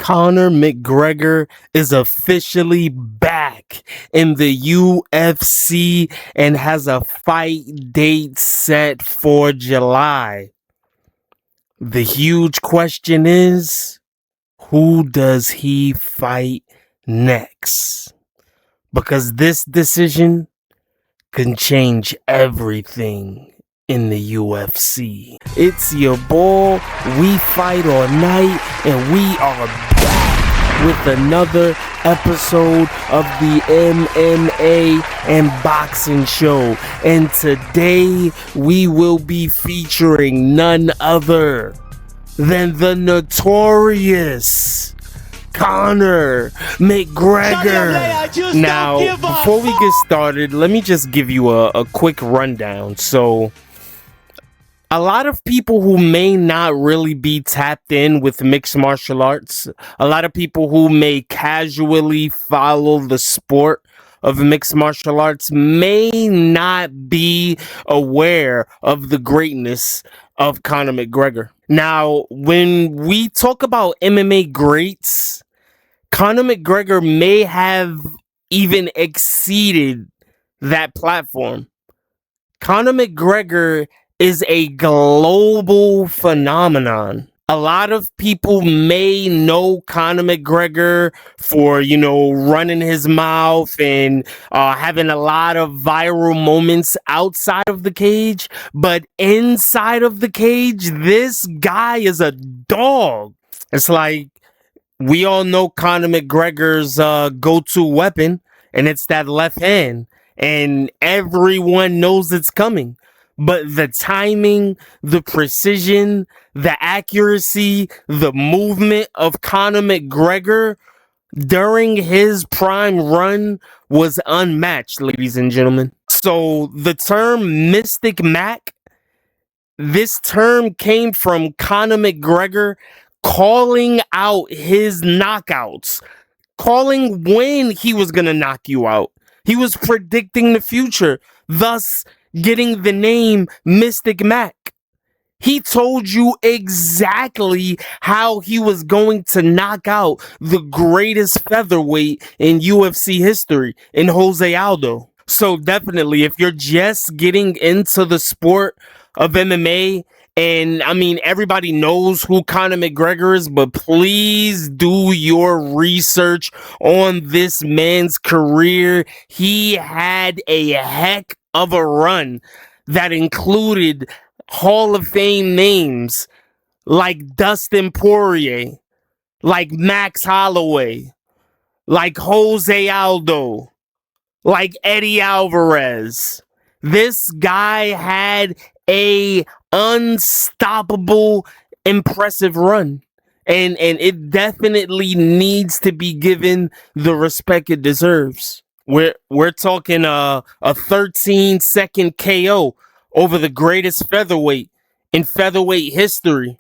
Conor McGregor is officially back in the UFC and has a fight date set for July. The huge question is, who does he fight next? Because this decision can change everything in the UFC. It's your boy, We Fight All Night, and we are back with another episode of the MMA and Boxing Show. And today we will be featuring none other than the notorious Conor McGregor. Now, before we get started, let me just give you a quick rundown. So, a lot of people who may not really be tapped in with mixed martial arts, a lot of people who may casually follow the sport of mixed martial arts may not be aware of the greatness of Conor McGregor. Now, when we talk about MMA greats, Conor McGregor may have even exceeded that platform. Conor McGregor is a global phenomenon. A lot of people may know Conor McGregor for, running his mouth and having a lot of viral moments outside of the cage. But inside of the cage, this guy is a dog. It's like we all know Conor McGregor's go-to weapon, and it's that left hand. And everyone knows it's coming. But the timing, the precision, the accuracy, the movement of Conor McGregor during his prime run was unmatched, ladies and gentlemen. So the term Mystic Mac, this term came from Conor McGregor calling out his knockouts, calling when he was going to knock you out. He was predicting the future, thus getting the name Mystic Mac. He told you exactly how he was going to knock out the greatest featherweight in UFC history, in Jose Aldo. So definitely, if you're just getting into the sport of MMA, and everybody knows who Conor McGregor is, but please do your research on this man's career. He had a heck of a run that included Hall of Fame names like Dustin Poirier, like Max Holloway, like Jose Aldo, like Eddie Alvarez. This guy had a unstoppable, impressive run. And it definitely needs to be given the respect it deserves. We're talking a 13-second KO over the greatest featherweight in featherweight history.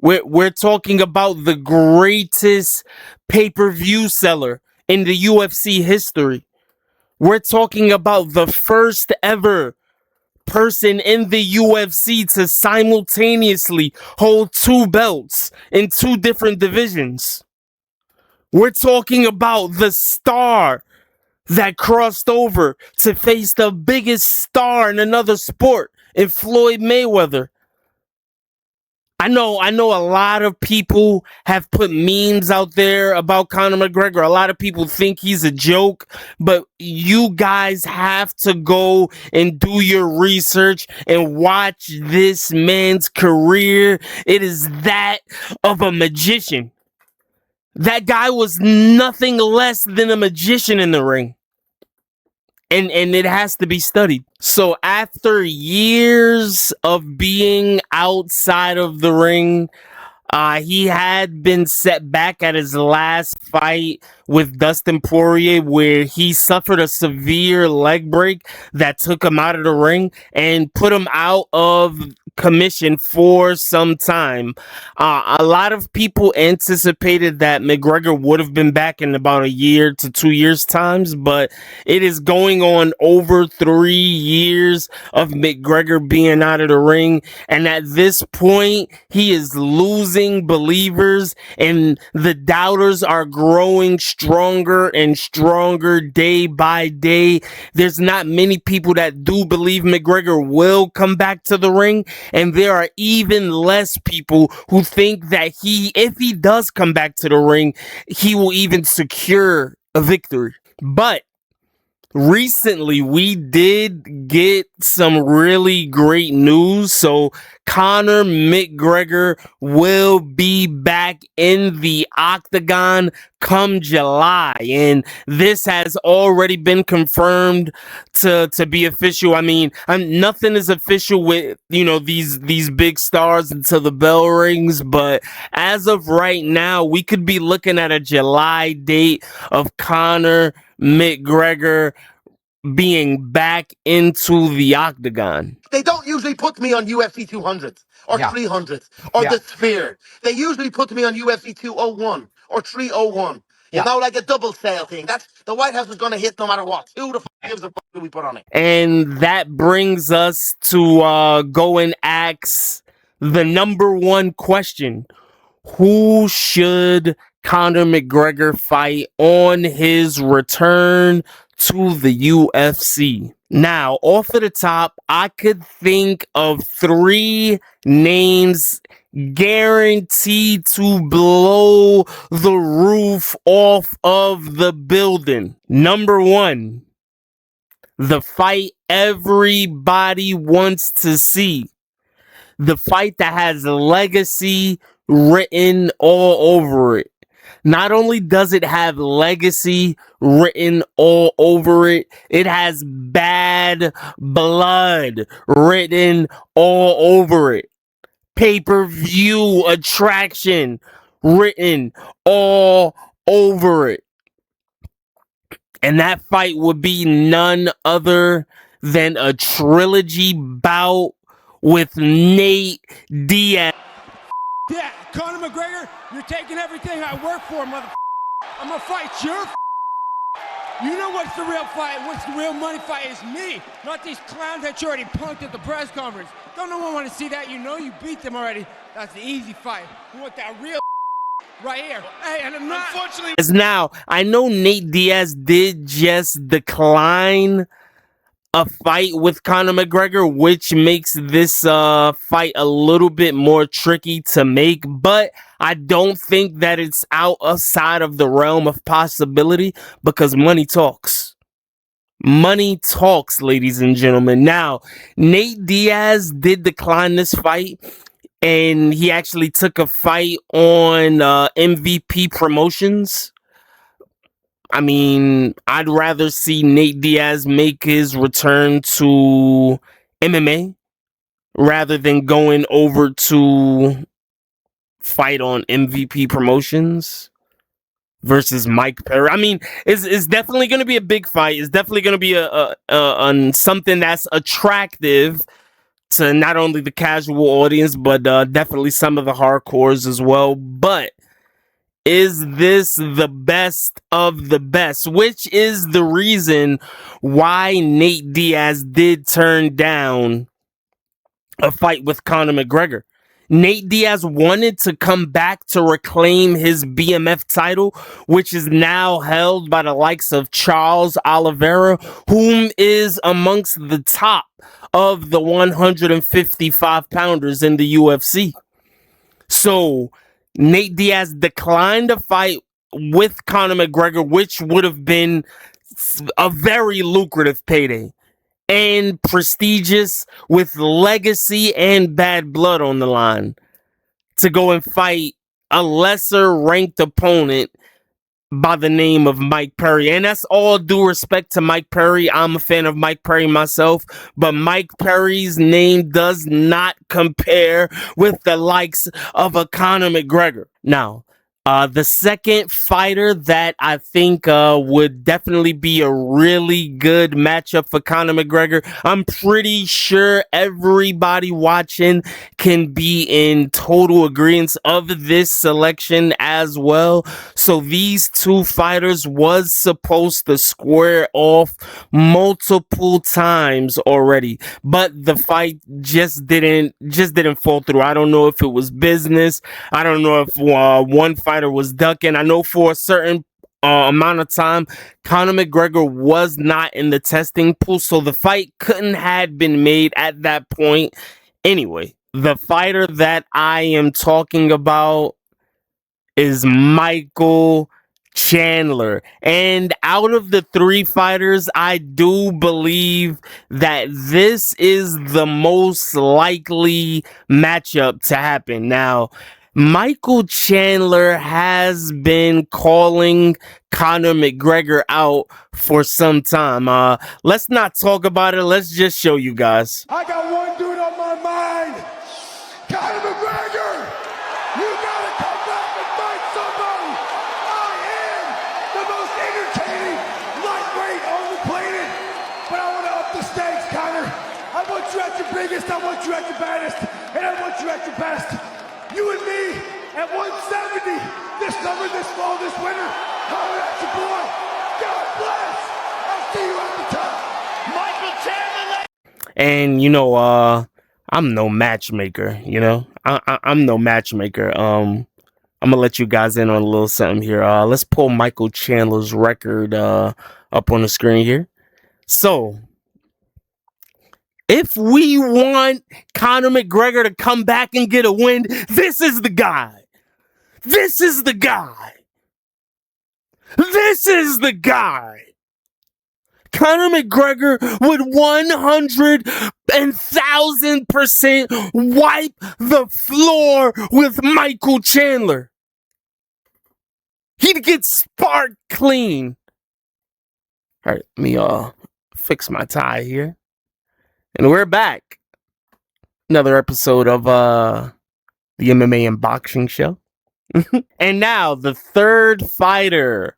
We're talking about the greatest pay-per-view seller in the UFC history. We're talking about the first ever person in the UFC to simultaneously hold two belts in two different divisions. We're talking about the star that crossed over to face the biggest star in another sport in Floyd Mayweather. I know a lot of people have put memes out there about Conor McGregor. A lot of people think he's a joke, but you guys have to go and do your research and watch this man's career. It is that of a magician. That guy was nothing less than a magician in the ring. And it has to be studied. So after years of being outside of the ring, he had been set back at his last fight with Dustin Poirier, where he suffered a severe leg break that took him out of the ring and put him out of commission for some time. A lot of people anticipated that McGregor would have been back in about a year to 2 years times, but it is going on over 3 years of McGregor being out of the ring, and at this point he is losing losing believers, and the doubters are growing stronger and stronger day by day. There's not many people that do believe McGregor will come back to the ring, and there are even less people who think that if he does come back to the ring, he will even secure a victory. But recently, we did get some really great news. So Conor McGregor will be back in the octagon come July, and this has already been confirmed to be official. I mean, nothing is official with these big stars until the bell rings, but as of right now, we could be looking at a July date of Conor McGregor being back into the octagon. They don't usually put me on UFC 200 or 300 or the Sphere. They usually put me on UFC 201 or 301. You know, like a double sale thing. That's the White House is going to hit no matter what. Who the gives a do we put on it? And that brings us to go and ask the number one question. Who should Conor McGregor fight on his return to the UFC? Now, off of the top, I could think of 3 names guaranteed to blow the roof off of the building. Number 1, the fight everybody wants to see. The fight that has legacy written all over it. Not only does it have legacy written all over it, it has bad blood written all over it. Pay-per-view attraction written all over it. And that fight would be none other than a trilogy bout with Nate Diaz. Yeah, Conor McGregor, you're taking everything I work for, mother. I'm gonna fight your. You know what's the real fight? What's the real money fight is me, not these clowns that you already punked at the press conference. Don't no one want to see that? You know you beat them already. That's the easy fight. You want that real right here. Hey, and I'm not. Unfortunately, now I know Nate Diaz did just decline a fight with Conor McGregor, which makes this fight a little bit more tricky to make, but I don't think that it's outside of the realm of possibility because money talks. Money talks, ladies and gentlemen. Now, Nate Diaz did decline this fight, and he actually took a fight on MVP Promotions. I mean, I'd rather see Nate Diaz make his return to MMA rather than going over to fight on MVP Promotions versus Mike Perry. I mean, it's definitely going to be a big fight. It's definitely going to be a something that's attractive to not only the casual audience, but definitely some of the hardcores as well. But is this the best of the best? Which is the reason why Nate Diaz did turn down a fight with Conor McGregor. Nate Diaz wanted to come back to reclaim his BMF title, which is now held by the likes of Charles Oliveira, whom is amongst the top of the 155-pounders in the UFC. So Nate Diaz declined a fight with Conor McGregor, which would have been a very lucrative payday and prestigious, with legacy and bad blood on the line, to go and fight a lesser ranked opponent by the name of Mike Perry. And that's all due respect to Mike Perry. I'm a fan of Mike Perry myself, but Mike Perry's name does not compare with the likes of a Conor McGregor. Now, The second fighter that I think would definitely be a really good matchup for Conor McGregor. I'm pretty sure everybody watching can be in total agreement of this selection as well. So these two fighters was supposed to square off multiple times already, but the fight just didn't fall through. I don't know if it was business. I don't know if one fighter was ducking. I know for a certain amount of time, Conor McGregor was not in the testing pool, so the fight couldn't have been made at that point. Anyway, the fighter that I am talking about is Michael Chandler. And out of the three fighters, I do believe that this is the most likely matchup to happen. Now, Michael Chandler has been calling Conor McGregor out for some time. Let's not talk about it. Let's just show you guys. I got one dude on my mind. Conor McGregor, you gotta come back and fight somebody. I am the most entertaining lightweight on the planet. But I want to up the stakes, Conor. I want you at your biggest, I want you at your baddest, and I want you at your best. You and me at 170 this summer, this fall, this winter. Holler at your boy. God bless. I'll see you at the top. Michael Chandler. And I'm no matchmaker. I'm no matchmaker. I'm gonna let you guys in on a little something here. Let's pull Michael Chandler's record up on the screen here. So, if we want Conor McGregor to come back and get a win, this is the guy. This is the guy. This is the guy. Conor McGregor would 100,000% wipe the floor with Michael Chandler. He'd get sparked clean. All right, let me fix my tie here. And we're back. Another episode of the MMA and Boxing Show. And now the third fighter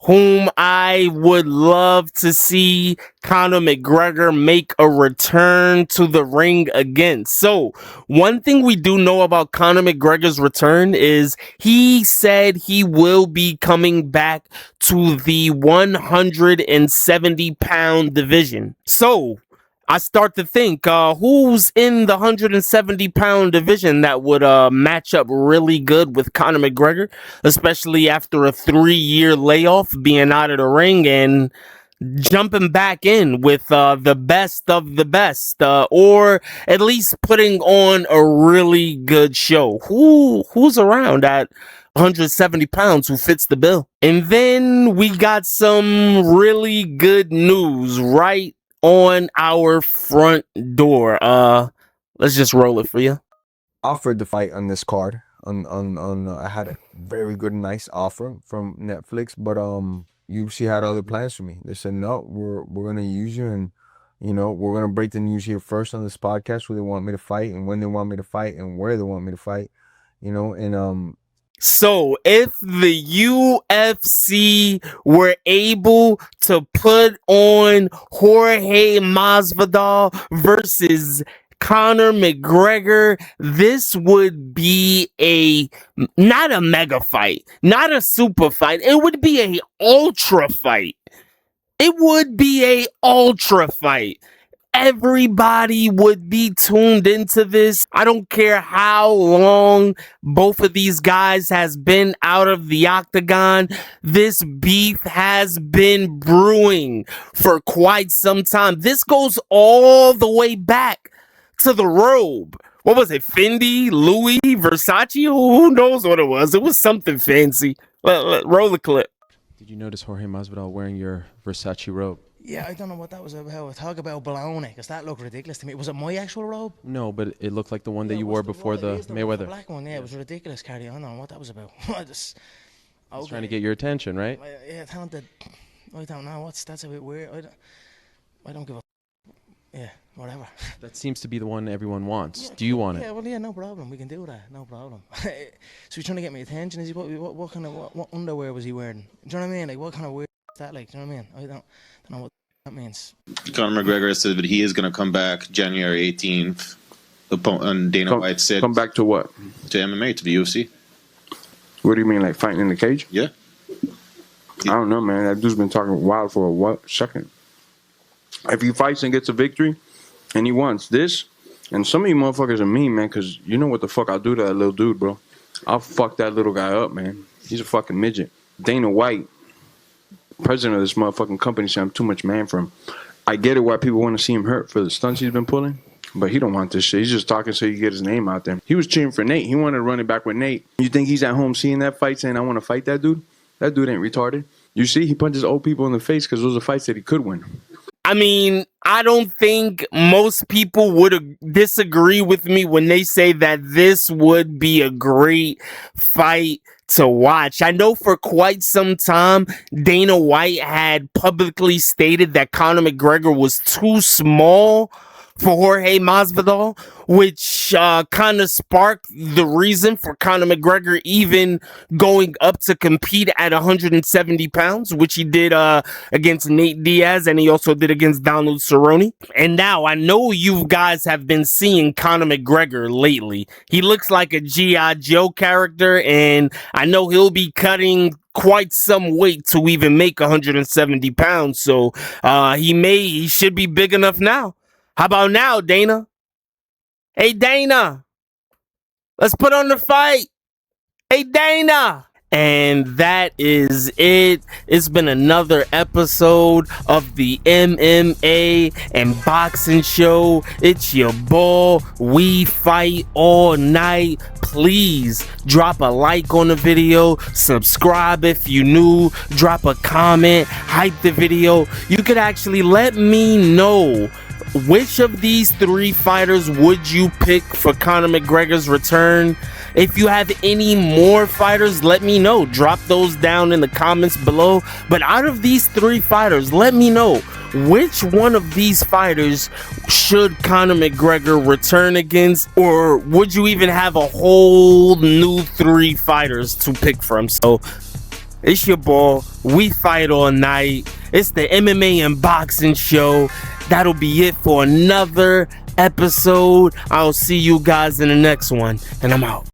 whom I would love to see Conor McGregor make a return to the ring again. So, one thing we do know about Conor McGregor's return is he said he will be coming back to the 170-pound division. So, I start to think, who's in the 170-pound division that would match up really good with Conor McGregor, especially after a 3-year layoff, being out of the ring and jumping back in with the best of the best, or at least putting on a really good show. Who's around at 170 pounds who fits the bill? And then we got some really good news right on our front door. Let's just roll it for you. Offered to fight on this card. I had a very good, nice offer from Netflix, but UFC had other plans for me. They said, no, we're gonna use you, and we're gonna break the news here first on this podcast, who they want me to fight and when they want me to fight and where they want me to fight. So, if the UFC were able to put on Jorge Masvidal versus Conor McGregor, this would be not a mega fight, not a super fight. It would be a ultra fight. It would be a ultra fight. Everybody would be tuned into this. I don't care how long both of these guys has been out of the octagon. This beef has been brewing for quite some time. This goes all the way back to the robe. What was it? Fendi, Louis, Versace? Who knows what it was? It was something fancy. Roll the clip. Did you notice Jorge Masvidal wearing your Versace robe? Yeah, I don't know what that was about. Talk about baloney, because that looked ridiculous to me. Was it my actual robe? No, but it looked like the one that you wore before the Mayweather. The black one, yeah, it was ridiculous. Carry on what that was about. I was trying to get your attention, right? I don't know. That's a bit weird. I don't give a. Yeah, whatever. That seems to be the one everyone wants. Do you want it? Yeah, well, yeah, no problem. We can do that. No problem. So he's trying to get my attention. Is he what kind of what underwear was he wearing? Do you know what I mean? Like what kind of weird is that? Like, do you know what I mean? I don't know what that means. Conor McGregor said that he is going to come back January 18th. And Dana White said, come back to what? To MMA, to the UFC. What do you mean, like fighting in the cage? Yeah. I don't know, man. That dude's been talking wild for a second. If he fights and gets a victory, and he wants this, and some of you motherfuckers are mean, man, because you know what the fuck I'll do to that little dude, bro. I'll fuck that little guy up, man. He's a fucking midget. Dana White, president of this motherfucking company, said I'm too much man for him. I get it why people want to see him hurt for the stunts he's been pulling, but he don't want this shit. He's just talking so he can get his name out there. He was cheering for Nate. He wanted to run it back with Nate. You think he's at home seeing that fight saying, I want to fight that dude? That dude ain't retarded. You see, he punches old people in the face because those are fights that he could win. I mean, I don't think most people would disagree with me when they say that this would be a great fight to watch. I know for quite some time, Dana White had publicly stated that Conor McGregor was too small for Jorge Masvidal, which kind of sparked the reason for Conor McGregor even going up to compete at 170 pounds, which he did against Nate Diaz, and he also did against Donald Cerrone. And now I know you guys have been seeing Conor McGregor lately. He looks like a G.I. Joe character, and I know he'll be cutting quite some weight to even make 170 pounds, so he should be big enough now. How about now, Dana? Hey, Dana, let's put on the fight. Hey, Dana. And that is it. It's been another episode of the MMA and Boxing Show. It's your boy. We fight all night. Please drop a like on the video. Subscribe if you new. Drop a comment. Hype the video. You could actually let me know which of these three fighters would you pick for Conor McGregor's return. If you have any more fighters, let me know. Drop those down in the comments below. But out of these three fighters, let me know which one of these fighters should Conor McGregor return against, or would you even have a whole new three fighters to pick from? So it's your boy. We fight all night. It's the MMA and Boxing Show. That'll be it for another episode. I'll see you guys in the next one, and I'm out.